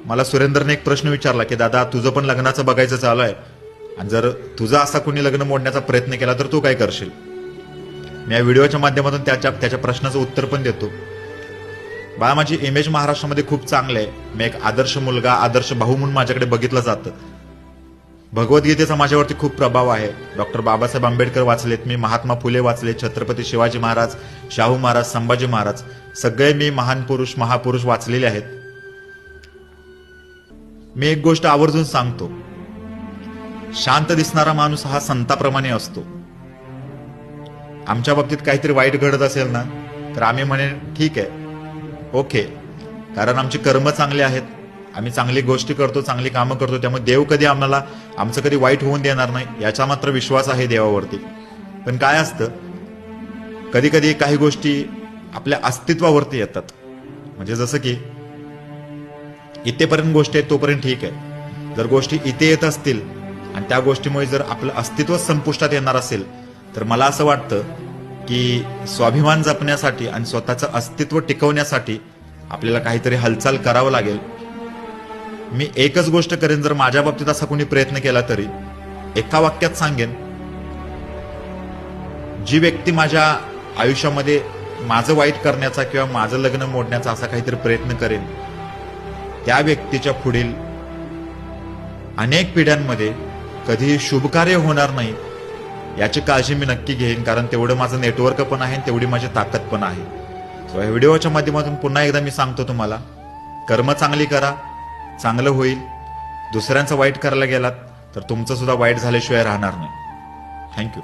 मला सुरेंद्रने एक प्रश्न विचारला की दादा तुझं पण लग्नाचं बघायचं चालू आहे आणि जर तुझा असा कोणी लग्न मोडण्याचा प्रयत्न केला तर तू काय करशील. मी या व्हिडिओच्या माध्यमातून त्याच्या प्रश्नाचं उत्तर पण देतो. बाळा, माझी इमेज महाराष्ट्रामध्ये खूप चांगली आहे. मी एक आदर्श मुलगा, आदर्श भाऊ म्हणून माझ्याकडे बघितलं जातं. भगवद्गीतेचा माझ्यावरती खूप प्रभाव आहे. डॉक्टर बाबासाहेब आंबेडकर वाचलेत मी, महात्मा फुले वाचले, छत्रपती शिवाजी महाराज, शाहू महाराज, संभाजी महाराज, सगळे मी महान पुरुष, महापुरुष वाचलेले आहेत. मी एक गोष्ट आवर्जून सांगतो, शांत दिसणारा माणूस हा संताप्रमाणे असतो. आमच्या बाबतीत काहीतरी वाईट घडत असेल ना तर आम्ही म्हणेन ठीक आहे, ओके, कारण आमची कर्म चांगली आहेत, आम्ही चांगली गोष्टी करतो, चांगली कामं करतो, त्यामुळे देव कधी आम्हाला आमचं कधी वाईट होऊन देणार नाही याचा मात्र विश्वास आहे देवावरती. पण काय असतं, कधी कधी काही गोष्टी आपल्या अस्तित्वावरती येतात. म्हणजे जसं की इथेपर्यंत गोष्टी आहेत तोपर्यंत ठीक आहे, जर गोष्टी इथे येत असतील आणि त्या गोष्टीमुळे जर आपलं अस्तित्व संपुष्टात येणार असेल तर मला असं वाटतं की स्वाभिमान जपण्यासाठी आणि स्वतःचं अस्तित्व टिकवण्यासाठी आपल्याला काहीतरी हालचाल करावं लागेल. मी एकच गोष्ट करेन, जर माझ्या बाबतीत असा कोणी प्रयत्न केला तरी एका वाक्यात सांगेन, जी व्यक्ती माझ्या आयुष्यामध्ये माझं वाईट करण्याचा किंवा माझं लग्न मोडण्याचा असा काहीतरी प्रयत्न करेन, त्या व्यक्तीच्या पुढील अनेक पिढ्यांमध्ये कधीही शुभकार्य होणार नाही याची काळजी मी नक्की घेईन. कारण तेवढं माझं नेटवर्क पण आहे, तेवढी माझी ताकद पण आहे. सो या व्हिडिओच्या माध्यमातून पुन्हा एकदा मी सांगतो तुम्हाला, कर्म चांगली करा, चांगलं होईल. दुसऱ्यांचं वाईट करायला गेलात तर तुमचं सुद्धा वाईट झाल्याशिवाय राहणार नाही. थँक्यू.